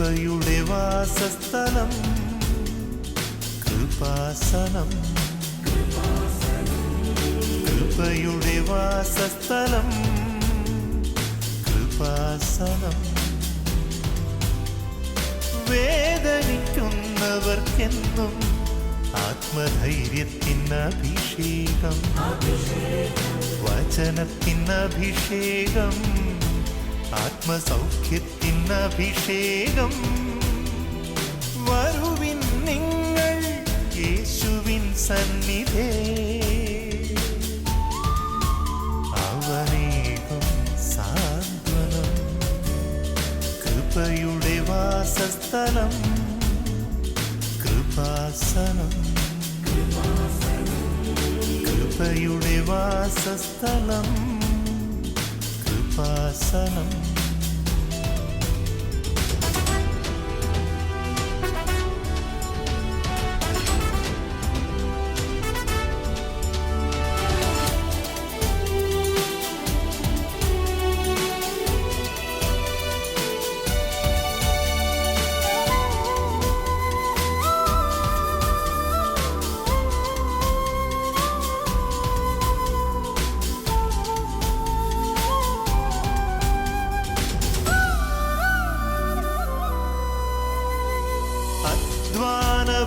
കൃപയുടെ വാസസ്ഥലം കൃപാസനം. കൃപയുടെ വാസസ്ഥലം കൃപാസനം. വേദനിക്കുന്നവർക്കെന്നും ആത്മധൈര്യത്തിനഭിഷേകം, വചനത്തിനഭിഷേകം, ആത്മസൗഖ്യത്തിനഭിഷേകം. വരുവിൻ നിങ്ങൾ യേശുവിൻ സന്നിധേ, അവനേകും സാന്ത്വനം. കൃപയുടെ വാസസ്ഥലം കൃപാസനം. കൃപയുടെ വാസസ്ഥലം കൃപാസനം.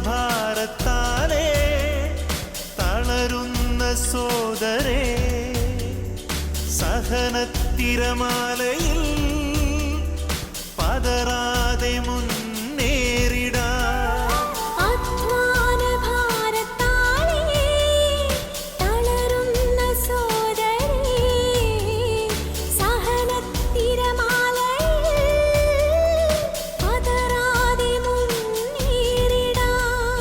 ഭാരത്താലേ തളരുന്ന സോദരേ, സഹനത്തിരമാലയിൽ പതറാതെ മുന്നേറിടാ.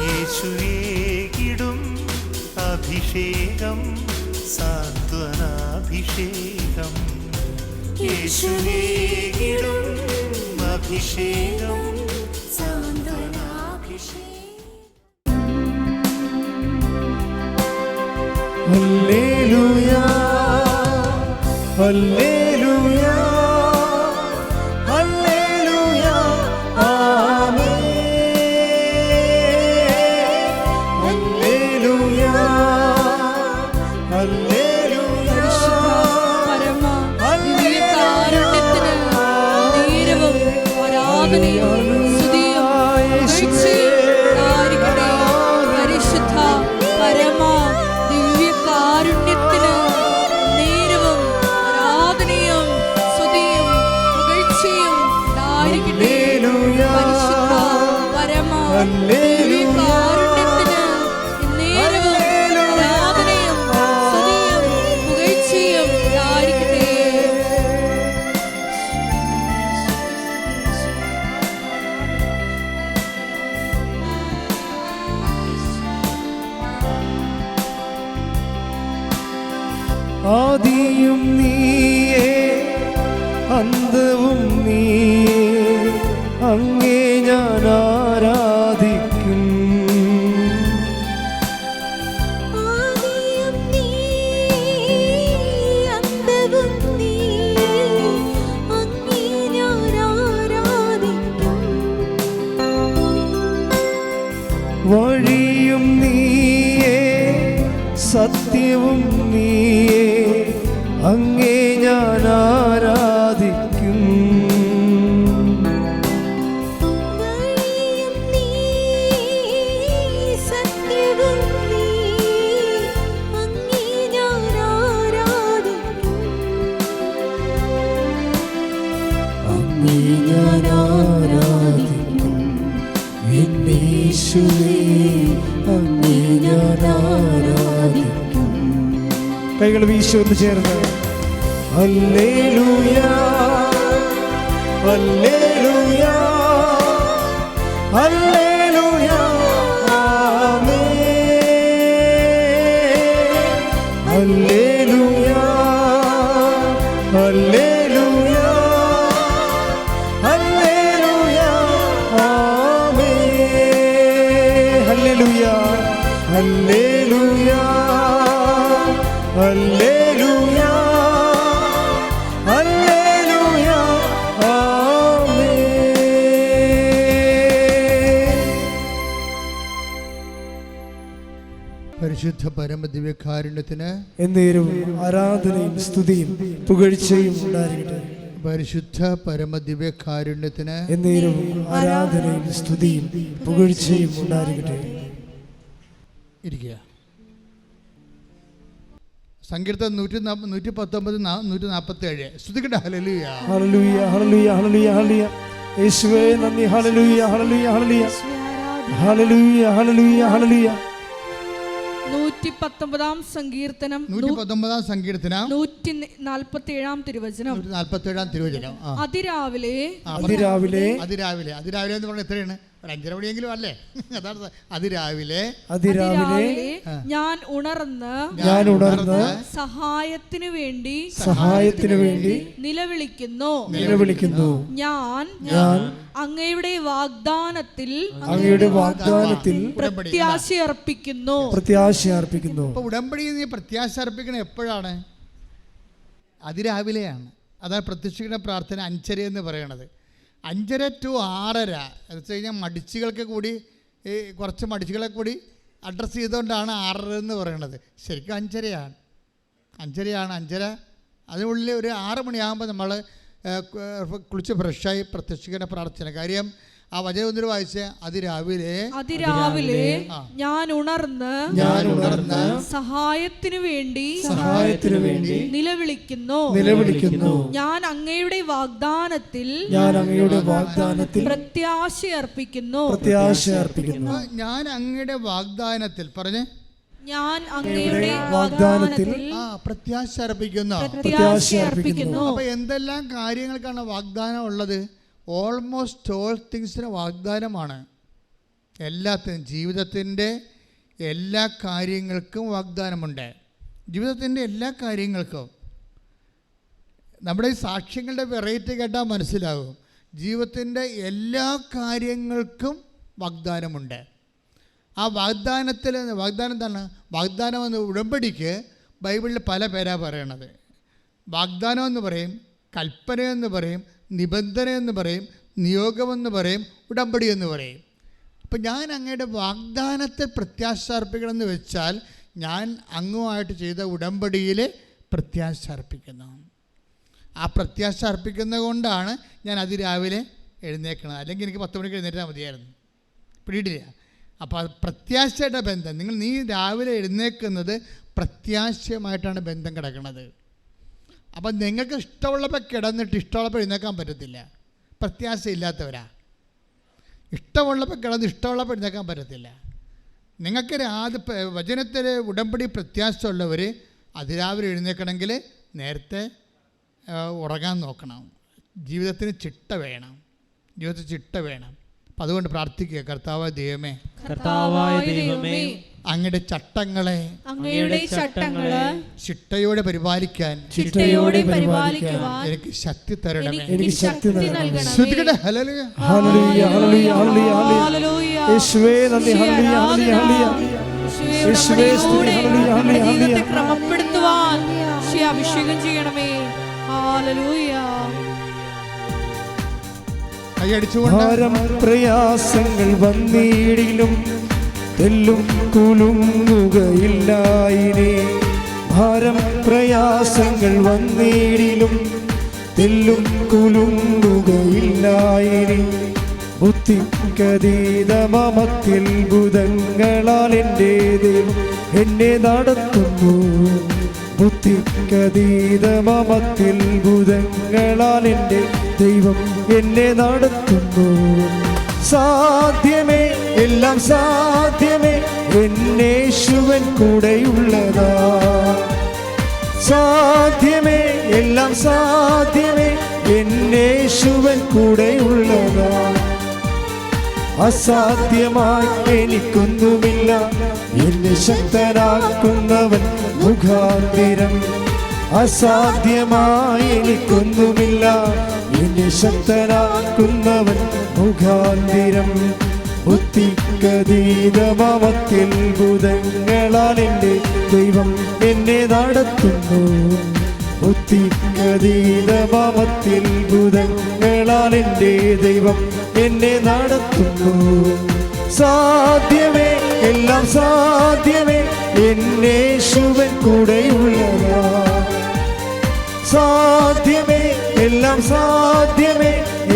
യേശുവേകിടും അഭിഷേകം സാന്ത്വനാഭിഷേകം. യേശുവേകിടും അഭിഷേകം സാന്ത്വനാഭിഷേകം. ഹല്ലേലൂയ ഹല്ലേലൂയ ഹല്ലേലൂയ ആമേൻ. ആദിയും നീയേ അന്തവും നീയേ, അങ്ങേ ഞാൻ ആരാധിക്കും. ആദിയും നീയേ അന്തവും നീയേ, അങ്ങേ ഞാൻ ആരാധിക്കും. വഴിയും നീയേ സത്യവും നീയേ, അങ്ങേ ഞാൻ ആരാധിക്കും. വഴിയും നീയേ സത്യവും നീയേ, അങ്ങേ ഞാൻ ആരാധിക്കും. അങ്ങേ ഞാൻ ആരാധിക്കും യേശുവേ, അങ്ങേ ഞാൻ ആരാധിക്കും. കൈകൾ വീശുവെന്ന് ചേർന്ന് ഹല്ലേലൂയ ഹല്ലേലൂയ ഹല്ലേലൂയ ആമേൻ. ഹല്ലേലൂയ ഹല്ലേലൂയ ഹല്ലേലൂയ ആമേൻ. ഹല്ലേലൂയ ഹല്ലേലൂയ ഹല്ലേലൂയ ഹല്ലേലൂയ ആമേൻ. പരിശുദ്ധ പരമദിവ്യകാരുണ്യത്തിന് എന്നേരവും ആരാധനയും സ്തുതിയും പുകഴ്ചയും ഉണ്ടായിരിക്കട്ടെ. പരിശുദ്ധ പരമദിവ്യകാരുണ്യത്തിന് എന്നേരവും ആരാധനയും സ്തുതിയും പുകഴ്ചയും ഉണ്ടായിരിക്കട്ടെ. ഇരിക്കുക. സങ്കീർത്തനം 119 147. സ്തുതിക്കട്ടെ. ഹല്ലേലൂയ ഹല്ലേലൂയ ഹല്ലേലൂയ ഹല്ലേലൂയ ഹല്ലേലൂയ. യേശുവേ നന്ദി. ഹല്ലേലൂയ ഹല്ലേലൂയ ഹല്ലേലൂയ ഹല്ലേലൂയ ഹല്ലേലൂയ ഹല്ലേലൂയ. 119 സങ്കീർത്തനം 119 സങ്കീർത്തനം 147 തിരുവചനം. 147 തിരുവചനം. അതിരാവിലെ അതിരാവിലെ എന്ന് പറഞ്ഞാൽ എത്രയാണ്? ഒരു 5:30 മണിയെങ്കിലും അല്ലേ? അതാണ് അതിരാവിലെ ഞാൻ ഉണർന്ന് സഹായത്തിനു വേണ്ടി നിലവിളിക്കുന്നു. ഞാൻ അങ്ങയുടെ വാഗ്ദാനത്തിൽ പ്രത്യാശ അർപ്പിക്കുന്നു. ഉടമ്പടി നീ പ്രത്യാശ അർപ്പിക്കണം എപ്പോഴാണ്? അതിരാവിലെയാണ്. അതാണ് പ്രത്യക്ഷീകരണ പ്രാർത്ഥന 5:30 എന്ന് പറയണത്. 5:30 to 6:30 എന്ന് വെച്ച് കഴിഞ്ഞാൽ മടിച്ചുകൾക്ക് കൂടി കുറച്ച് മടിച്ചുകളെ കൂടി അഡ്രസ്സ് ചെയ്തുകൊണ്ടാണ് 6:30 എന്ന് പറയണത്. ശരിക്കും 5:30 5:30 അതിനുള്ളിൽ ഒരു 6 മണിയാകുമ്പോൾ നമ്മൾ കുളിച്ച് ഫ്രഷായി പ്രത്യക്ഷീകരണ പ്രാർത്ഥന. കാര്യം ആ വചനം ഒന്നിട്ട് വായിച്ച് അതിരാവിലെ ഞാൻ ഉണർന്ന് സഹായത്തിനു വേണ്ടി നിലവിളിക്കുന്നു. ഞാൻ അങ്ങയുടെ വാഗ്ദാനത്തിൽ പ്രത്യാശ അർപ്പിക്കുന്നു. ഞാൻ അങ്ങയുടെ വാഗ്ദാനത്തിൽ പറഞ്ഞേ ഞാൻ അങ്ങയുടെ വാഗ്ദാനത്തിൽ പ്രത്യാശ അർപ്പിക്കുന്നു. അപ്പൊ എന്തെല്ലാം കാര്യങ്ങൾക്കാണ് വാഗ്ദാനം ഉള്ളത്? ഓൾമോസ്റ്റ് ഓൾ തിങ്സിന് വാഗ്ദാനമാണ്. എല്ലാത്തിനും ജീവിതത്തിൻ്റെ എല്ലാ കാര്യങ്ങൾക്കും വാഗ്ദാനമുണ്ട്. ജീവിതത്തിൻ്റെ എല്ലാ കാര്യങ്ങൾക്കും. നമ്മുടെ ഈ സാക്ഷ്യങ്ങളുടെ വെറൈറ്റി കേട്ടാൽ മനസ്സിലാകും. ജീവിതത്തിൻ്റെ എല്ലാ കാര്യങ്ങൾക്കും വാഗ്ദാനമുണ്ട്. ആ വാഗ്ദാനം എന്താണ്? വാഗ്ദാനം എന്ന ഉടമ്പടിക്ക് ബൈബിളിൽ പല പേരാണ് പറയണത്. വാഗ്ദാനം എന്ന് പറയും, കൽപ്പന എന്ന് പറയും, നിബന്ധന എന്ന് പറയും, നിയോഗമെന്ന് പറയും, ഉടമ്പടി എന്ന് പറയും. അപ്പം ഞാൻ അങ്ങയുടെ വാഗ്ദാനത്തെ പ്രത്യാശ അർപ്പിക്കണമെന്ന് വെച്ചാൽ ഞാൻ അങ്ങുമായിട്ട് ചെയ്ത ഉടമ്പടിയിൽ പ്രത്യാശ അർപ്പിക്കുന്നു. ആ പ്രത്യാശ അർപ്പിക്കുന്നത് കൊണ്ടാണ് ഞാൻ അതിരാവിലെ എഴുന്നേൽക്കുന്നത്. അല്ലെങ്കിൽ എനിക്ക് 10 മണിക്ക് എഴുന്നേറ്റാൽ മതിയായിരുന്നു. പിടിയിട്ടില്ല. അപ്പോൾ അത് പ്രത്യാശയുടെ ബന്ധം. നീ രാവിലെ എഴുന്നേൽക്കുന്നത് പ്രത്യാശയുമായിട്ടാണ് ബന്ധം കിടക്കുന്നത്. അപ്പം നിങ്ങൾക്ക് ഇഷ്ടമുള്ളപ്പോൾ കിടന്നിട്ട് ഇഷ്ടമുള്ളപ്പോൾ എഴുന്നേക്കാൻ പറ്റത്തില്ല. പ്രത്യാശ ഇല്ലാത്തവരാ. ഇഷ്ടമുള്ളപ്പോൾ കിടന്ന് ഇഷ്ടമുള്ളപ്പോൾ എഴുന്നേക്കാൻ പറ്റത്തില്ല. നിങ്ങൾക്ക് വചനത്തിൽ ഉടമ്പടി പ്രത്യാശ ഉള്ളവർ അതിരാവിലെ എഴുന്നേൽക്കണമെങ്കിൽ നേരത്തെ ഉറങ്ങാൻ നോക്കണം. ജീവിതത്തിന് ചിട്ട വേണം. അപ്പം അതുകൊണ്ട് പ്രാർത്ഥിക്കുക. കർത്താവായ ദൈവമേ, അങ്ങയുടെ ചട്ടങ്ങളെ ചിട്ടയോടെ പരിപാലിക്കാൻ എനിക്ക് ശക്തി തരണമേ. ക്രമപ്പെടുത്തുവാൻ അഭിഷേകം ചെയ്യണമേ. പ്രയാസങ്ങൾ വന്നിടിലും തെല്ലും കുലുങ്ങുകയില്ലായിനി. ഭാരം പ്രയാസങ്ങൾ വന്നിടിലും തെല്ലും കുലുങ്ങുകയില്ലായിനി. ബുദ്ധിക്കതീതമത്തിൽ ഭുതങ്ങളാൽ എൻ്റെ ദൈവം എന്നെ നടത്തുന്നു. ബുദ്ധിക്കതീതമത്തിൽ ഭുതങ്ങളാൽ എൻ്റെ ദൈവം എന്നെ നടത്തുന്നു. സാധ്യമേ, എല്ലാം സാധ്യമേ, എന്നേശുവൻ കൂടെയുള്ളതാ. സാധ്യമേ, എല്ലാം സാധ്യമേ, എന്നേശുവൻ കൂടെയുള്ളതാ. അസാധ്യമായി എനിക്കൊന്നുമില്ല, എന്നെ ശക്തനാക്കുന്നവൻ മുഖാന്തിരം. അസാധ്യമായി എനിക്കൊന്നുമില്ല, എന്നെ ശക്തനാക്കുന്നവൻ മുഖാന്തിരം. ബുദ്ധിക്കതീതമത്തിൽ ഭുതങ്ങളാൽ എൻ്റെ ദൈവം എന്നെ നടത്തുന്നു. ബുദ്ധിക്കതീതമത്തിൽ ഭുതങ്ങളാൽ എൻ്റെ ദൈവം എന്നെ നടത്തുന്നു. സാധ്യമേ എല്ലാം സാധ്യമേ എന്നേശുവൻ കൂടെയുള്ളതാ. സാധ്യമേ എല്ലാം സാധ്യമേ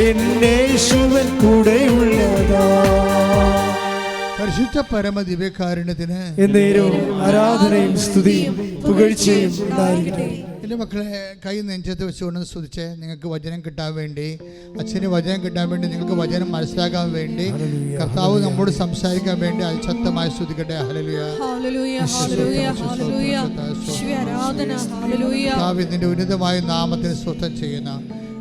എന്നേശുവൻ കൂടെയുള്ളതാ. പരിശുദ്ധ പരമ ദിവ്യകാരുണ്യത്തിന് എന്നേരവും ആരാധനയും സ്തുതിയും പുകഴ്ചയും ഉണ്ടായിരിക്കട്ടെ. എൻ്റെ മക്കളെ, കൈ നെഞ്ചത്ത് വെച്ചുകൊണ്ട് സ്തുതിച്ച് നിങ്ങൾക്ക് വചനം കിട്ടാൻ വേണ്ടി, അച്ഛന് വചനം കിട്ടാൻ വേണ്ടി, നിങ്ങൾക്ക് വചനം മനസ്സിലാക്കാൻ വേണ്ടി, കർത്താവ് നമ്മോട് സംസാരിക്കാൻ വേണ്ടി അതിശക്തമായി സ്തുതിക്കട്ടെ. ഹല്ലേലൂയ, ഹല്ലേലൂയ, ഹല്ലേലൂയ, ഹല്ലേലൂയ. യേശുവേ ആരാധന. ഹല്ലേലൂയ. കർത്താവ് ഇതിൻ്റെ ഉന്നതമായ നാമത്തിന് സ്തോത്രം ചെയ്യുന്ന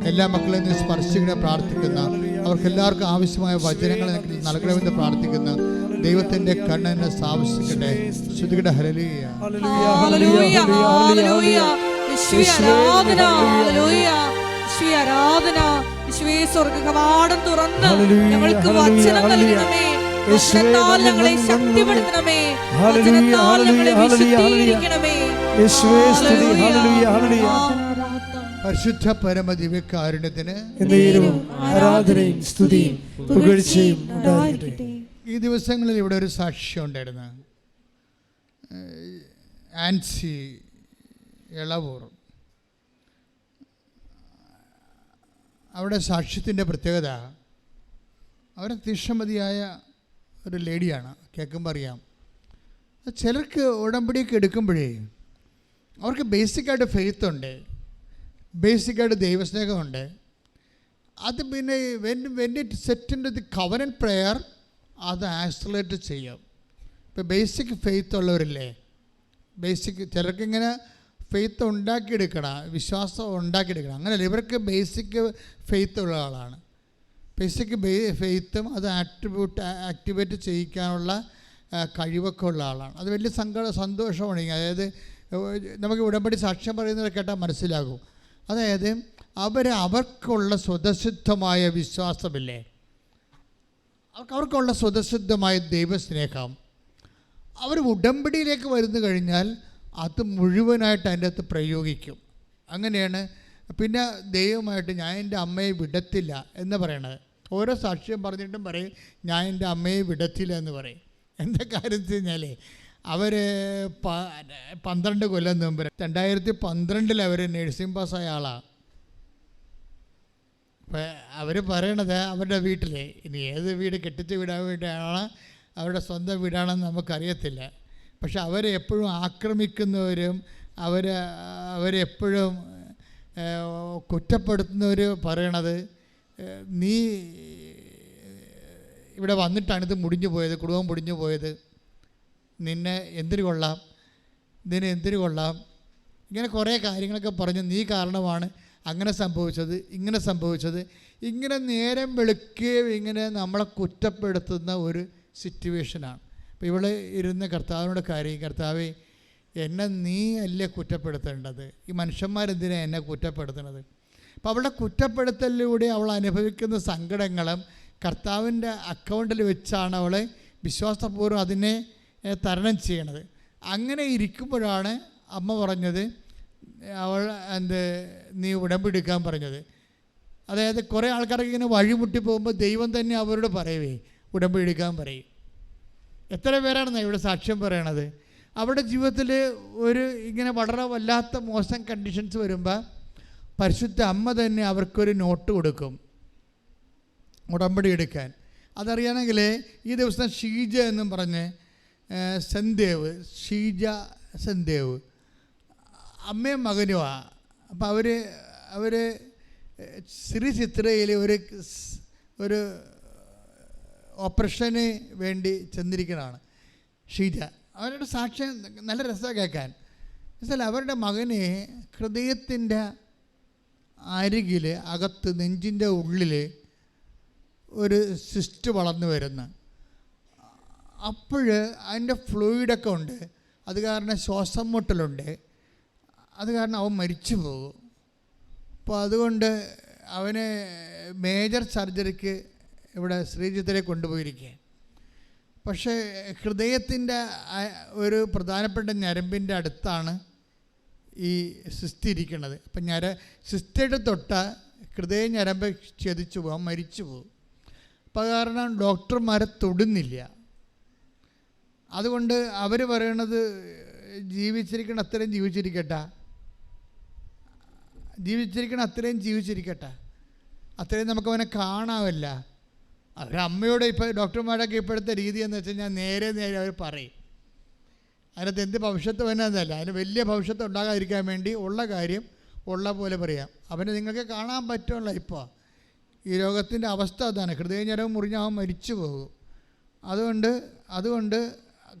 എല്ലാ മക്കളെയും നീ സ്പർശിക്കണേ പ്രാർത്ഥിക്കുന്ന, അവർക്കെല്ലാവർക്കും ആവശ്യമായ വചനങ്ങൾ നൽകണമെന്ന് പ്രാർത്ഥിക്കുന്ന ദൈവത്തിൻ്റെ കണ്ണിനെ സ്ഥാപിക്കട്ടെ. ശ്രുതികട്ടെ. ഹല്ലേലൂയ, ഹല്ലേലൂയ, ഹല്ലേലൂയ. യേശുവേ ആരാധന. ഹല്ലേലൂയ, യേശുവേ ആരാധന. യേശുവേ സ്വർഗ്ഗകവാടം തുറന്ന് ഞങ്ങൾക്ക് വചനം നൽകണമേ. വചനത്താൽ ഞങ്ങളെ ശക്തിപ്പെടുത്തണമേ. വചനത്താൽ ഞങ്ങളെ വിശുദ്ധീകരിക്കണമേ. യേശുവേ സ്തുതി. Hallelujah, hallelujah. പരിശുദ്ധ പരമ ദിവ്യകാരുണ്യത്തിന് എന്നേരവും ആരാധനയും സ്തുതിയും പുകഴ്ചയും ഉണ്ടായിരിക്കട്ടെ. ഈ ദിവസങ്ങളിൽ ഇവിടെ ഒരു സാക്ഷ്യം ഉണ്ടായിരുന്നു. ആൻസി എളവൂർ. അവിടെ സാക്ഷ്യത്തിൻ്റെ പ്രത്യേകത, അവർ തീക്ഷമതിയായ ഒരു ലേഡിയാണ്. കേൾക്കുമ്പോൾ അറിയാം. ചിലർക്ക് ഉടമ്പടിയൊക്കെ എടുക്കുമ്പോഴേ അവർക്ക് ബേസിക്കായിട്ട് ഫെയ്ത്ത് ഉണ്ട്, ബേസിക്കായിട്ട് ദൈവസ്നേഹമുണ്ട്. അത് പിന്നെ when it set in to the covenant prayer അത് ആക്സലറേറ്റ് ചെയ്യും. ഇപ്പോൾ ബേസിക് ഫെയ്ത്ത് ഉള്ളവരില്ലേ, ബേസിക് ചിലർക്കിങ്ങനെ ഫെയ്ത്ത് ഉണ്ടാക്കിയെടുക്കണം, വിശ്വാസം ഉണ്ടാക്കിയെടുക്കണം. അങ്ങനെയല്ല, ഇവർക്ക് ബേസിക് ഫെയ്ത്ത് ഉള്ള ആളാണ്. ബേസിക് ഫെയ്ത്തും അത് ആക്ടിവേറ്റ് ചെയ്യിക്കാനുള്ള കഴിവൊക്കെ ഉള്ള ആളാണ്. അത് വലിയ സന്തോഷമാണ്. അതായത് നമുക്ക് ഉടമ്പടി സാക്ഷ്യം പറയുന്നവരെ കേട്ടാൽ മനസ്സിലാകും. അതായത് അവർക്കുള്ള സ്വതസിദ്ധമായ വിശ്വാസമില്ലേ, അവർക്കുള്ള സ്വതസിദ്ധമായ ദൈവസ്നേഹം, അവർ ഉടമ്പടിയിലേക്ക് വരുന്നു കഴിഞ്ഞാൽ അത് മുഴുവനായിട്ട് അതിൻ്റെ അകത്ത് പ്രയോഗിക്കും. അങ്ങനെയാണ്. പിന്നെ ദൈവമായിട്ട് ഞാൻ എൻ്റെ അമ്മയെ വിടത്തില്ല എന്ന് പറയണത്. ഓരോ സാക്ഷ്യം പറഞ്ഞിട്ടും പറയും ഞാൻ എൻ്റെ അമ്മയെ വിടത്തില്ല എന്ന് പറയും. എന്താ കാര്യം വെച്ച് കഴിഞ്ഞാൽ അവർ 12 കൊല്ലം മുമ്പ് 2012 അവർ നഴ്സിംഗ് പാസ്സായ ആളാണ്. അപ്പം അവർ പറയണത് അവരുടെ വീട്ടിൽ, ഇനി ഏത് വീട് കെട്ടിച്ച് വിടാൻ വേണ്ടിയാണ്, അവരുടെ സ്വന്തം വീടാണെന്ന് നമുക്കറിയത്തില്ല. പക്ഷെ അവരെ എപ്പോഴും ആക്രമിക്കുന്നവരും അവരെപ്പോഴും കുറ്റപ്പെടുത്തുന്നവർ പറയണത്, നീ ഇവിടെ വന്നിട്ടാണ് ഇത് മുടിഞ്ഞു പോയത്, കുടുംബം മുടിഞ്ഞു പോയത്, നിന്നെ എന്തിനു കൊള്ളാം, ഇതിന് എന്തിനു കൊള്ളാം, ഇങ്ങനെ കുറേ കാര്യങ്ങളൊക്കെ പറഞ്ഞ് നീ കാരണമാണ് അങ്ങനെ സംഭവിച്ചത്, ഇങ്ങനെ സംഭവിച്ചത്, ഇങ്ങനെ നേരം വെളുക്കുകയും ഇങ്ങനെ നമ്മളെ കുറ്റപ്പെടുത്തുന്ന ഒരു സിറ്റുവേഷനാണ്. അപ്പോൾ ഇവിടെ ഇരുന്ന് കർത്താവിനോട് കാര്യം, കർത്താവേ എന്നെ നീ അല്ലേ കുറ്റപ്പെടുത്തേണ്ടത്, ഈ മനുഷ്യന്മാരെന്തിനാണ് എന്നെ കുറ്റപ്പെടുത്തുന്നത്. അപ്പോൾ അവളുടെ കുറ്റപ്പെടുത്തലിലൂടെ അവൾ അനുഭവിക്കുന്ന സങ്കടങ്ങളും കർത്താവിൻ്റെ അക്കൗണ്ടിൽ വെച്ചാണ് അവൾ വിശ്വാസപൂർവ്വം അതിനെ തരണം ചെയ്യണത്. അങ്ങനെ ഇരിക്കുമ്പോഴാണ് അമ്മ പറഞ്ഞത്, അവൾ നീ ഉടമ്പെടുക്കാൻ പറഞ്ഞത്. അതായത് കുറേ ആൾക്കാർക്ക് ഇങ്ങനെ വഴിമുട്ടി പോകുമ്പോൾ ദൈവം തന്നെ അവരോട് പറയവേ ഉടമ്പെടുക്കാൻ പറയും. എത്ര പേരാണെന്നാണ് ഇവിടെ സാക്ഷ്യം പറയണത്. അവരുടെ ജീവിതത്തിൽ ഒരു ഇങ്ങനെ വളരെ വല്ലാത്ത മോശം കണ്ടീഷൻസ് വരുമ്പോൾ പരിശുദ്ധ അമ്മ തന്നെ അവർക്കൊരു നോട്ട് കൊടുക്കും ഉടമ്പടി എടുക്കാൻ. അതറിയണമെങ്കിൽ ഈ ദിവസം ഷീജ എന്നും പറഞ്ഞ് സെൻദേവ്, ഷീജ സെൻദേവ് അമ്മയും മകനുമാണ്. അപ്പോൾ അവർ ശ്രീ ചിത്രയിൽ ഒരു ഓപ്പറേഷന് വേണ്ടി ചെന്നിരിക്കുന്നതാണ് ഷീജ. അവരുടെ സാക്ഷ്യം നല്ല രസമാണ് കേൾക്കാൻ. എന്നുവെച്ചാൽ അവരുടെ മകന് ഹൃദയത്തിൻ്റെ അരികിൽ അകത്ത് നെഞ്ചിൻ്റെ ഉള്ളിൽ ഒരു സിസ്റ്റ് വളർന്നു വരുന്നു. അപ്പോൾ അതിൻ്റെ ഫ്ലൂയിഡൊക്കെ ഉണ്ട്. അത് കാരണം ശ്വാസം മുട്ടലുണ്ട്. അത് കാരണം അവൻ മരിച്ചു പോകും. അപ്പോൾ അതുകൊണ്ട് അവന് മേജർ സർജറിക്ക് ഇവിടെ ശ്രീജിത്തിനെ കൊണ്ടുപോയിരിക്കുക. പക്ഷേ ഹൃദയത്തിൻ്റെ ഒരു പ്രധാനപ്പെട്ട ഞരമ്പിൻ്റെ അടുത്താണ് ഈ സിസ്റ്റ് ഇരിക്കുന്നത്. അപ്പം സിസ്റ്റയുടെ തൊട്ട ഹൃദയ ഞരമ്പ് ഛേദിച്ചു പോകും, മരിച്ചു പോകും. അപ്പം അപ്പം കാരണം ഡോക്ടർമാരെ തൊടുന്നില്ല. അതുകൊണ്ട് അവർ പറയണത് ജീവിച്ചിരിക്കണം അത്രയും ജീവിച്ചിരിക്കട്ടെ, ജീവിച്ചിരിക്കണം അത്രയും ജീവിച്ചിരിക്കട്ടെ, അത്രയും നമുക്കവനെ കാണാമല്ല. അവരമ്മയോട് ഇപ്പോൾ ഡോക്ടർമാരൊക്കെ ഇപ്പോഴത്തെ രീതി എന്ന് വെച്ച് കഴിഞ്ഞാൽ നേരെ അവർ പറയും. അതിനകത്ത് എന്ത് ഭവിഷ്യത്ത് വരുന്നതല്ല, അതിന് വലിയ ഭവിഷ്യത്ത് ഉണ്ടാകാതിരിക്കാൻ വേണ്ടി ഉള്ള കാര്യം ഉള്ള പോലെ പറയാം. അവനെ നിങ്ങൾക്ക് കാണാൻ പറ്റുമല്ലോ. ഇപ്പോൾ ഈ രോഗത്തിൻ്റെ അവസ്ഥ അതാണ്, ഹൃദയഞരവും മുറിഞ്ഞാവും മരിച്ചു പോകും. അതുകൊണ്ട്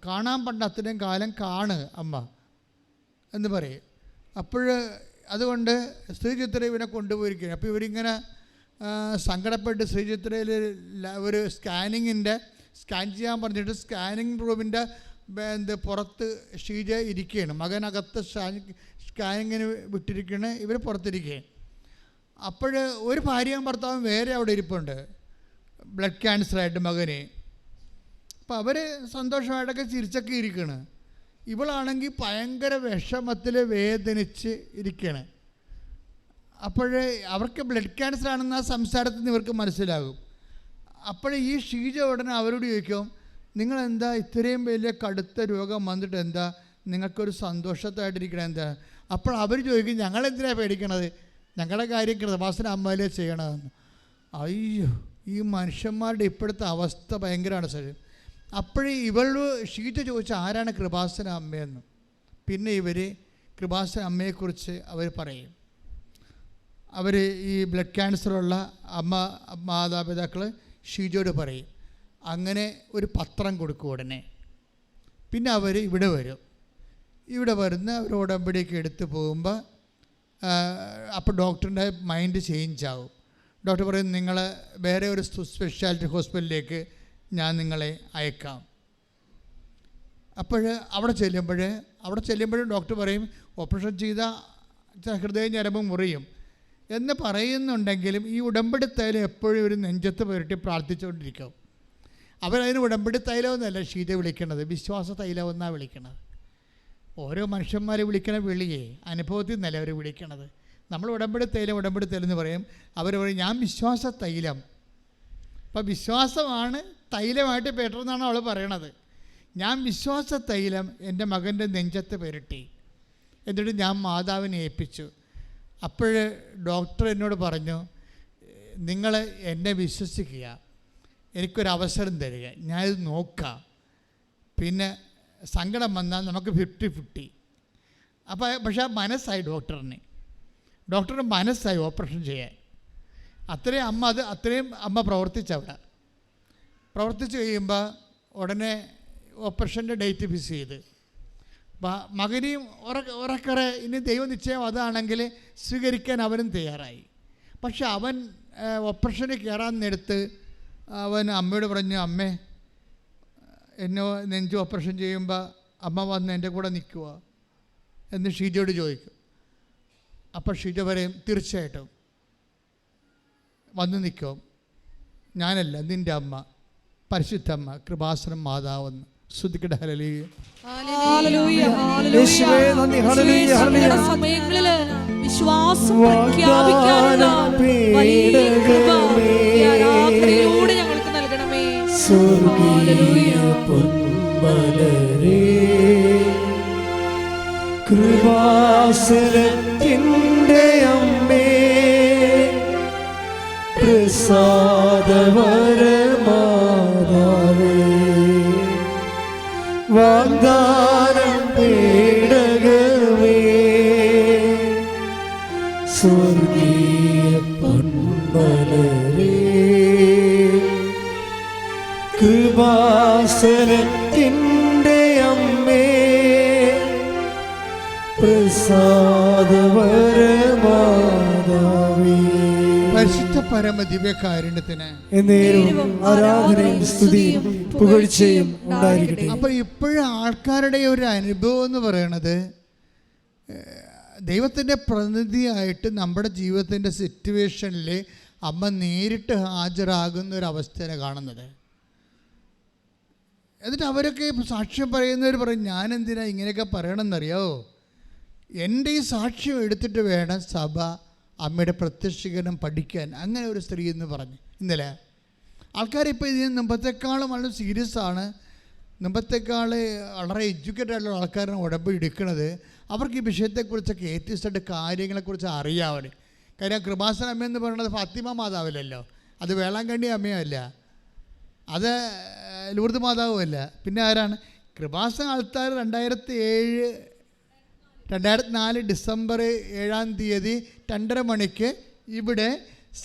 കാണാൻ പണ്ട അത്രയും കാലം കാണുക അമ്മ എന്ന് പറയും. അതുകൊണ്ട് ശ്രീചിത്ര ഇവനെ കൊണ്ടുപോയിരിക്കുകയാണ്. അപ്പോൾ ഇവരിങ്ങനെ സങ്കടപ്പെട്ട് ശ്രീചിത്രയിൽ ഒരു സ്കാൻ ചെയ്യാൻ പറഞ്ഞിട്ട് സ്കാനിങ് റൂമിൻ്റെ പുറത്ത് ഷീജ ഇരിക്കുകയാണ്. മകനകത്ത് സ്കാനിങ്ങിന് വിട്ടിരിക്കുകയാണ്, ഇവർ പുറത്തിരിക്കുകയാണ്. അപ്പോൾ ഒരു ഭാര്യയും ഭർത്താവും വേറെ അവിടെ ഇരിപ്പുണ്ട്, ബ്ലഡ് ക്യാൻസറായിട്ട് മകന്. അപ്പോൾ അവർ സന്തോഷമായിട്ടൊക്കെ ചിരിച്ചൊക്കെ ഇരിക്കുകയാണ്. ഇവളാണെങ്കിൽ ഭയങ്കര വിഷമത്തിൽ വേദനിച്ച് ഇരിക്കുകയാണ്. അപ്പോൾ അവർക്ക് ബ്ലഡ് ക്യാൻസർ ആണെന്ന് ആ സംസാരത്തിൽ നിന്ന് ഇവർക്ക് മനസ്സിലാകും. അപ്പോൾ ഈ ഷീജ ഉടനെ അവരോട് ചോദിക്കും, നിങ്ങളെന്താ ഇത്രയും വലിയ കടുത്ത രോഗം വന്നിട്ട് എന്താ നിങ്ങൾക്കൊരു സന്തോഷത്തായിട്ടിരിക്കണം എന്താ? അപ്പോൾ അവർ ചോദിക്കും, ഞങ്ങളെന്തിനാണ് പേടിക്കണത്, ഞങ്ങളുടെ കാര്യം കൃപാസന അമ്മയിലേ ചെയ്യണമെന്ന്. അയ്യോ, ഈ മനുഷ്യന്മാരുടെ ഇപ്പോഴത്തെ അവസ്ഥ ഭയങ്കരമാണ് സാർ. അപ്പോഴേ ഷീജ ചോദിച്ചാൽ ആരാണ് കൃപാസന അമ്മയെന്ന്. പിന്നെ ഇവർ കൃപാസന അമ്മയെക്കുറിച്ച് അവർ പറയും. അവർ ഈ ബ്ലഡ് ക്യാൻസറുള്ള മാതാപിതാക്കൾ ഷീജയോട് പറയും. അങ്ങനെ ഒരു പത്രം കൊടുക്കും ഉടനെ. പിന്നെ അവർ ഇവിടെ വരും. ഇവിടെ വരുന്ന ഒരു ഉടമ്പടിയൊക്കെ എടുത്ത് പോകുമ്പോൾ അപ്പോൾ ഡോക്ടറിൻ്റെ മൈൻഡ് ചേഞ്ച് ആവും. ഡോക്ടർ പറയും, നിങ്ങൾ വേറെ ഒരു സ്പെഷ്യാലിറ്റി ഹോസ്പിറ്റലിലേക്ക് ഞാൻ നിങ്ങളെ അയക്കാം. അപ്പോൾ അവിടെ ചെല്ലുമ്പോൾ ഡോക്ടർ പറയും, ഓപ്പറേഷൻ ചെയ്താൽ ഹൃദയ ഞരമ്പ് മുറിയും എന്ന് പറയുന്നുണ്ടെങ്കിലും ഈ ഉടമ്പടി തൈലം എപ്പോഴും ഒരു നെഞ്ചത്ത് പുരട്ടി പ്രാർത്ഥിച്ചുകൊണ്ടിരിക്കും. അവരതിന് ഉടമ്പടി തൈലമെന്നല്ല ഷീജ വിളിക്കണത്, വിശ്വാസ തൈലമെന്നാണ് വിളിക്കണത്. ഓരോ മനുഷ്യന്മാരെ വിളിക്കണ വിളിയേ അനുഭവത്തിൽ നിന്നല്ല അവർ വിളിക്കണത്. നമ്മൾ ഉടമ്പടി തൈലം എന്ന് പറയും. അവർ പറയും, ഞാൻ വിശ്വാസ തൈലം. അപ്പം വിശ്വാസമാണ് തൈലമായിട്ട് പെട്ടെന്നാണ് അവൾ പറയണത്. ഞാൻ വിശ്വാസ തൈലം എൻ്റെ മകൻ്റെ നെഞ്ചത്ത് പുരട്ടി, എന്നിട്ട് ഞാൻ മാതാവിനെ ഏൽപ്പിച്ചു. അപ്പോൾ ഡോക്ടർ എന്നോട് പറഞ്ഞു, നിങ്ങൾ എന്നെ വിശ്വസിക്കുക, എനിക്കൊരവസരം തരിക, ഞാനിത് നോക്കാം, പിന്നെ സങ്കടം വന്നാൽ നമുക്ക് 50-50. പക്ഷേ മനസ്സായി ഡോക്ടറിന് മനസ്സായി ഓപ്പറേഷൻ ചെയ്യാൻ. അത്രയും അമ്മ പ്രവർത്തിച്ച് കഴിയുമ്പോൾ ഉടനെ ഓപ്പറേഷൻ്റെ ഡേറ്റ് ഫിക്സ് ചെയ്ത് മകനെയും ഉറക്കറെ ഇനി ദൈവനിശ്ചയം അതാണെങ്കിൽ സ്വീകരിക്കാൻ അവനും തയ്യാറായി. പക്ഷെ അവൻ ഓപ്പറേഷന് കയറാൻ നേരത്ത് അവൻ അമ്മയോട് പറഞ്ഞു, അമ്മേ എന്നെ നെഞ്ച് ഓപ്പറേഷൻ ചെയ്യുമ്പോൾ അമ്മ വന്ന് എൻ്റെ കൂടെ നിൽക്കുക എന്ന് ഷീജയോട് ചോദിക്കും. അപ്പോൾ ഷീജ പറയും, തീർച്ചയായിട്ടും വന്ന് നിൽക്കും, ഞാനല്ല നിൻ്റെ അമ്മ, പരിശുദ്ധമ്മ, കൃപാസനം മാതാവെന്ന്. ശ്രുതിക്കട്ടെ. ഹല്ലേലൂയ. സമയങ്ങളിൽ വിശ്വാസം പ്രഖ്യാപിക്കാനുള്ള വലിയ കൃപ ആരാധനയിലൂടെ ഞങ്ങൾക്ക് നൽകണമേ. കൃപാസനത്തിൻ്റെ അമ്മേ, പ്രസാദവരമാതാവേ, വാഗ്ദാനം പേടകമേ, സ്വർഗീയ പൊൻമലരേ, കൃപാസനത്തിൻ്റെ അമ്മേ, പ്രസാദവരമാതാവേ, പരിശുദ്ധ പരമ ദിവ്യകാരുണ്യത്തിന് ആരാധനയും സ്തുതിയും പുകഴ്ചയും ഉണ്ടായിരിക്കട്ടെ. അപ്പോൾ ഇപ്പോഴും ആൾക്കാരുടെ ഒരു അനുഭവം എന്ന് പറയണത് ദൈവത്തിൻ്റെ പ്രതിനിധിയായിട്ട് നമ്മുടെ ജീവിതത്തിൻ്റെ സിറ്റുവേഷനിൽ അമ്മ നേരിട്ട് ഹാജരാകുന്ന ഒരു അവസ്ഥയാണ് കാണുന്നത്. എന്നിട്ട് അവരൊക്കെ സാക്ഷ്യം പറയുന്നവർ പറയും, ഞാനെന്തിനാ ഇങ്ങനെയൊക്കെ പറയണമെന്നറിയാമോ, എൻ്റെ ഈ സാക്ഷ്യം എടുത്തിട്ട് വേണം സഭ അമ്മയുടെ പ്രത്യക്ഷീകരണം പഠിക്കാൻ. അങ്ങനെ ഒരു സ്ത്രീ എന്ന് പറഞ്ഞു ഇന്നലെ. ആൾക്കാരിപ്പോൾ ഇതിന് മുമ്പത്തെക്കാളും വളരെ സീരിയസ് ആണ്. മുമ്പത്തെക്കാൾ വളരെ എഡ്യൂക്കേറ്റഡ് ആയിട്ടുള്ള ആൾക്കാരാണ് ഉടമ്പടി എടുക്കുന്നത്. അവർക്ക് ഈ വിഷയത്തെക്കുറിച്ചൊക്കെ ഏറ്റവും കാര്യങ്ങളെക്കുറിച്ച് അറിയാവർ. കാര്യം കൃപാസന അമ്മയെന്ന് പറയുന്നത് ഫാത്തിമ മാതാവില്ലല്ലോ, അത് വേളാങ്കണ്ണി അമ്മയല്ല, അത് ലൂർദ് മാതാവുമല്ല. പിന്നെ ആരാണ്? കൃപാസന ആൾക്കാർ 2004 ഡിസംബർ 7-ാം തീയതി 2:30 മണിക്ക് ഇവിടെ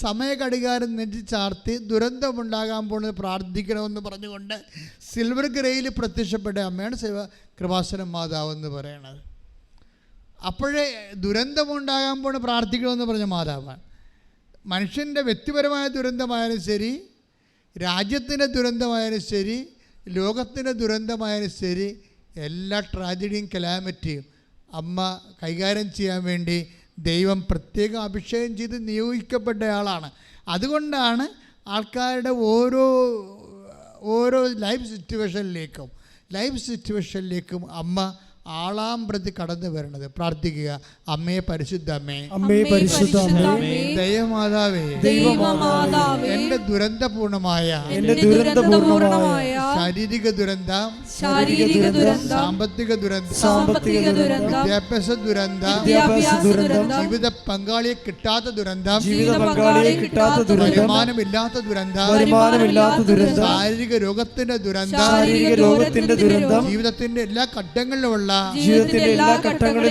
സമയഘടികാരം നെഞ്ചി ചാർത്തി ദുരന്തമുണ്ടാകാൻ പോകുന്നത് പ്രാർത്ഥിക്കണമെന്ന് പറഞ്ഞുകൊണ്ട് സിൽവർ ഗ്രേയിൽ പ്രത്യക്ഷപ്പെട്ട അമ്മയാണ് കൃപാസന മാതാവ് എന്ന് പറയണത്. അപ്പോഴേ ദുരന്തമുണ്ടാകാൻ പോകുന്ന പ്രാർത്ഥിക്കണമെന്ന് പറഞ്ഞ മാതാവാണ്. മനുഷ്യൻ്റെ വ്യക്തിപരമായ ദുരന്തമായാലും ശരി, രാജ്യത്തിൻ്റെ ദുരന്തമായാലും ശരി, ലോകത്തിൻ്റെ ദുരന്തമായാലും ശരി, എല്ലാ ട്രാജഡിയും കലാമിറ്റിയും അമ്മ കൈകാര്യം ചെയ്യാൻ വേണ്ടി ദൈവം പ്രത്യേകം അഭിഷേകം ചെയ്ത് നിയോഗിക്കപ്പെട്ട ആളാണ്. അതുകൊണ്ടാണ് ആൾക്കാരുടെ ഓരോ ലൈഫ് സിറ്റുവേഷനിലേക്കും അമ്മ ആളാം പ്രതി കടന്നു വരണത്. പ്രാർത്ഥിക്കുക. അമ്മേ പരിശുദ്ധ അമ്മേ, ദൈവമാതാവേ, എൻ്റെ ദുരന്തപൂർണമായ ശാരീരിക ദുരന്തം, സാമ്പത്തിക ദുരന്തം, വിദ്യാഭ്യാസ ദുരന്തം, ജീവിത പങ്കാളിയെ കിട്ടാത്ത ദുരന്തം, വരുമാനമില്ലാത്ത ദുരന്തം, ശാരീരിക രോഗത്തിന്റെ ദുരന്തം, ജീവിതത്തിന്റെ എല്ലാ ഘട്ടങ്ങളിലുമുള്ള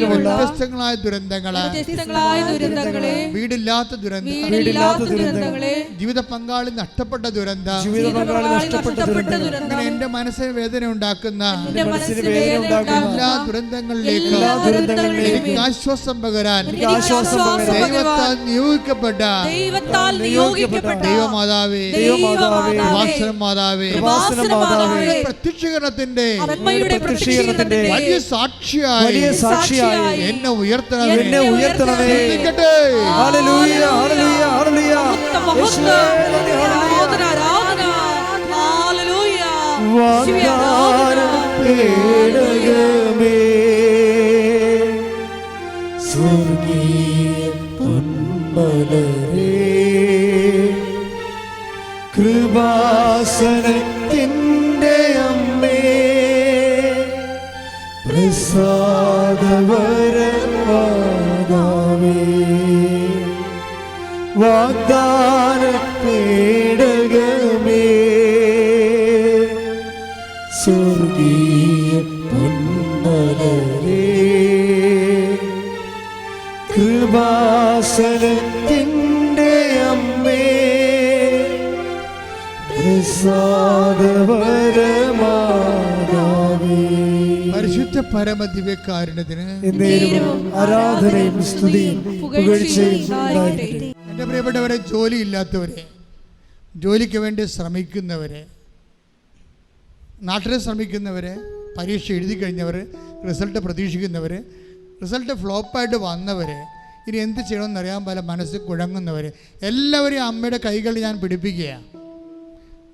വ്യത്യസ്തങ്ങളായ ദുരന്തങ്ങളെ, വീടില്ലാത്ത ദുരന്തങ്ങളെ, ജീവിത പങ്കാളി നഷ്ടപ്പെട്ട ദുരന്തം, ഇങ്ങനെ എന്റെ മനസ്സിന് വേദന ഉണ്ടാക്കുന്ന എല്ലാ ദുരന്തങ്ങളിലേക്കും ആശ്വാസം പകരാൻ ദൈവത്താൽ നിയോഗിക്കപ്പെട്ട ദൈവമാതാവേ, മാതാവേ, പ്രത്യക്ഷീകരണത്തിന്റെ വലിയ സാക്ഷിയായി എന്നെ ഉയർത്തണമേ. ഹല്ലേലൂയ, ഹല്ലേലൂയ, ഹല്ലേലൂയ. വാഗ്ദാനപേടകമേ, സ്വർഗീയ പൊൻമലരേ, കൃപാസനത്തിൻ്റെ അമ്മേ, പ്രസാദവരമാതാവേ, വാഗ്ദാനപേടകമേ, സ്വർഗീയ പൊൻമലരേ, കൃപാസനത്തിൻ്റെ അമ്മേ, പ്രസാദവരമാതാവേ, പരിശുദ്ധ പരമദിവ്യകാരുണ്യത്തിന് ആരാധനയും സ്തുതിയും പുകഴ്ചയും ഉണ്ടായിരിക്കട്ടെ. എൻ്റെ പ്രിയപ്പെട്ടവരെ, ജോലിയില്ലാത്തവരെ, ജോലിക്ക് വേണ്ടി ശ്രമിക്കുന്നവരെ, നാട്ടിൽ ശ്രമിക്കുന്നവരെ, പരീക്ഷ എഴുതി കഴിഞ്ഞവർ, റിസൾട്ട് പ്രതീക്ഷിക്കുന്നവർ, റിസൾട്ട് ഫ്ലോപ്പായിട്ട് വന്നവർ, ഇനി എന്ത് ചെയ്യണമെന്നറിയാൻ പല മനസ്സിൽ കുഴങ്ങുന്നവർ, എല്ലാവരെയും അമ്മയുടെ കൈകളിൽ ഞാൻ പിടിപ്പിക്കുകയാണ്.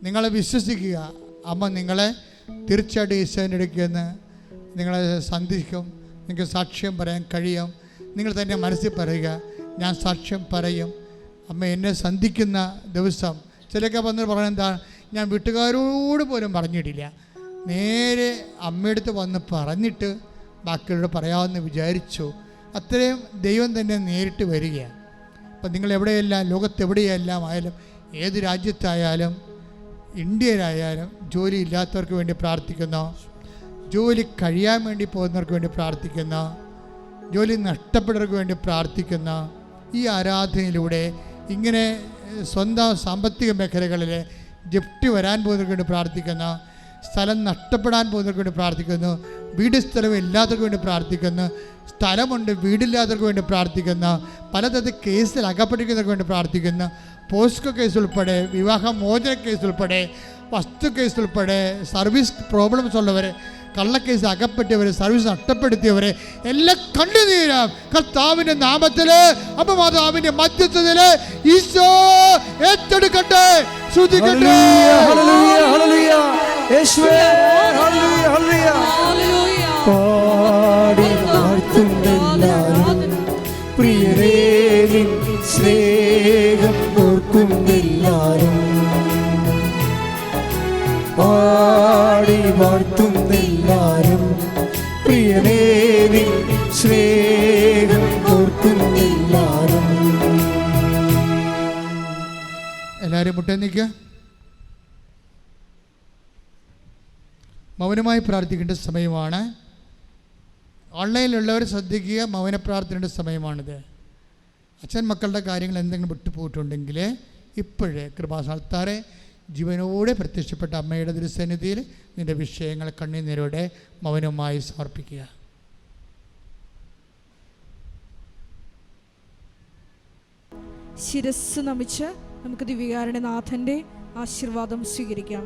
നിങ്ങളെ വിശ്വസിക്കുക. അമ്മ നിങ്ങളെ തീർച്ചയായിട്ടും ഈശോൻ്റെ അടുക്കൽ നിന്ന് നിങ്ങളെ സന്ധിക്കും. നിങ്ങൾക്ക് സാക്ഷ്യം പറയാൻ കഴിയും. നിങ്ങൾ തന്നെ മനസ്സിൽ പറയുക, ഞാൻ സാക്ഷ്യം പറയും. അമ്മ എന്നെ സന്ധിക്കുന്ന ദിവസം ചിലൊക്കെ വന്ന് പറയുന്നത് എന്താ, ഞാൻ വീട്ടുകാരോട് പോലും പറഞ്ഞിട്ടില്ല, നേരെ അമ്മയടുത്ത് വന്ന് പറഞ്ഞിട്ട് ബാക്കിയോട് പറയാമെന്ന് വിചാരിച്ചു. അത്രയും ദൈവം തന്നെ നേരിട്ട് വരികയാണ്. അപ്പം നിങ്ങൾ എവിടെയെല്ലാം, ലോകത്തെവിടെയെല്ലാം ആയാലും, ഏത് രാജ്യത്തായാലും, ഇന്ത്യയിലായാലും ജോലി ഇല്ലാത്തവർക്ക് വേണ്ടി പ്രാർത്ഥിക്കുന്നു, ജോലി കഴിയാൻ വേണ്ടി പോകുന്നവർക്ക് വേണ്ടി പ്രാർത്ഥിക്കുന്നു, ജോലി നഷ്ടപ്പെട്ടവർക്ക് വേണ്ടി പ്രാർത്ഥിക്കുന്നു. ഈ ആരാധനയിലൂടെ ഇങ്ങനെ സ്വന്തം സാമ്പത്തിക മേഖലകളിൽ ജപ്തി വരാൻ പോകുന്നവർക്ക് വേണ്ടി പ്രാർത്ഥിക്കുന്നു, സ്ഥലം നഷ്ടപ്പെടാൻ പോകുന്നവർക്ക് വേണ്ടി പ്രാർത്ഥിക്കുന്നു, വീട് സ്ഥലം ഇല്ലാത്തവർക്ക് വേണ്ടി പ്രാർത്ഥിക്കുന്നു, സ്ഥലമുണ്ട് വീടില്ലാത്തവർക്ക് വേണ്ടി പ്രാർത്ഥിക്കുന്നു, പലതരത്തിൽ കേസിൽ അകപ്പെട്ടിരിക്കുന്നവർക്ക് വേണ്ടി പ്രാർത്ഥിക്കുന്നു, പോസ്കോ കേസ് ഉൾപ്പെടെ, വിവാഹമോചന കേസ് ഉൾപ്പെടെ, വസ്തു കേസ് ഉൾപ്പെടെ, സർവീസ് പ്രോബ്ലംസ് ഉള്ളവരെ, കള്ളക്കേസ് അകപ്പെട്ടവർ, സർവീസ് നഷ്ടപ്പെടുത്തിയവരെ എല്ലാം കണ്ടുതീരാം കർത്താവിൻ്റെ നാമത്തിൽ. അമ്മ മാതാവിൻ്റെ മധ്യസ്ഥതയിൽ ഈശോ ഏറ്റെടുക്കട്ടെ, സ്തുതിക്കട്ടെ. പ്രിയരേ, സ്നേഹം ഓർക്കുന്നെല്ലാരും പാടി വാഴ്ത്തുന്നെല്ലാരും പ്രിയനേ നിൻ സ്നേഹം ഓർക്കുന്നെല്ലാരും. എല്ലാവരും മുട്ടേ നിൽക്കുക. മൗനമായി പ്രാർത്ഥിക്കേണ്ട സമയമാണ്. ഓൺലൈനിലുള്ളവർ ശ്രദ്ധിക്കുക, മൗന പ്രാർത്ഥനയുടെ സമയമാണിത്. അച്ഛൻ മക്കളുടെ കാര്യങ്ങൾ എന്തെങ്കിലും വിട്ടുപോയിട്ടുണ്ടെങ്കിൽ ഇപ്പോഴേ കൃപാസ്ഥാനത്താറെ ജീവനോടെ പ്രത്യക്ഷപ്പെട്ട അമ്മയുടെ തിരുസന്നിധിയിൽ നിൻ്റെ വിഷയങ്ങൾ കണ്ണീരോടെ മൗനമായി സമർപ്പിക്കുക. ശിരസ് നമിച്ച് നമുക്ക് ദിവ്യകാരുണ്യനാഥൻ്റെ ആശീർവാദം സ്വീകരിക്കാം.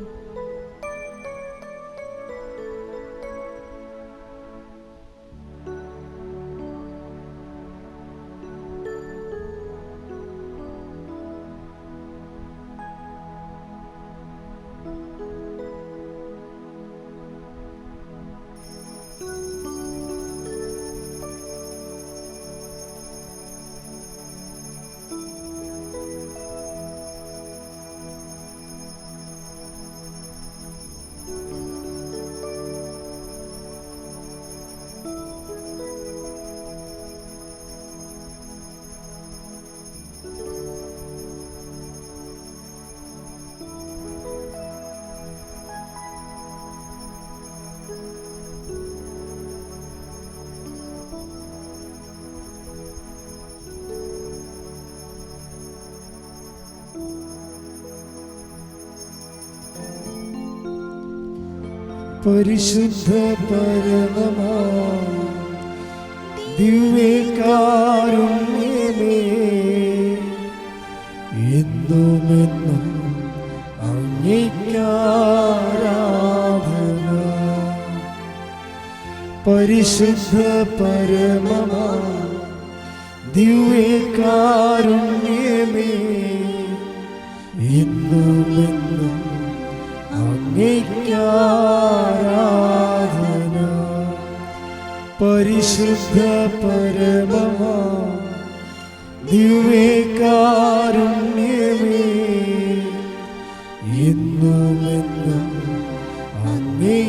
പരിശുദ്ധ പരമമാ ദിവ്യകാരുണ്യമേ, എന്നുമെന്നും അങ്ങേക്കാരാധന. പരിശുദ്ധ പരമമാ ദിവ്യകാരുണ്യമേ, എന്നുമെന്നും അങ്ങേക്കാരാധന. പരിശുദ്ധ പരമമാ ദിവ്യകാരുണ്യമേ, എന്നുമെന്നും അങ്ങേക്കാരാധന.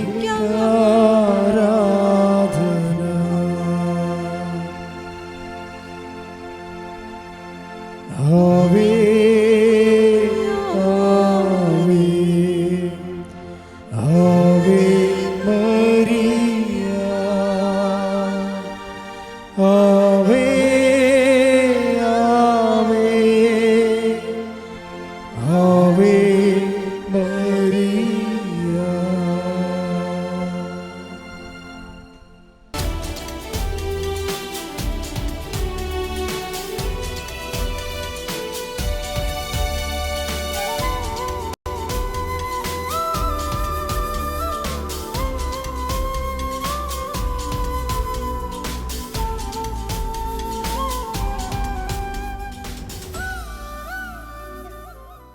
ആവേ Ave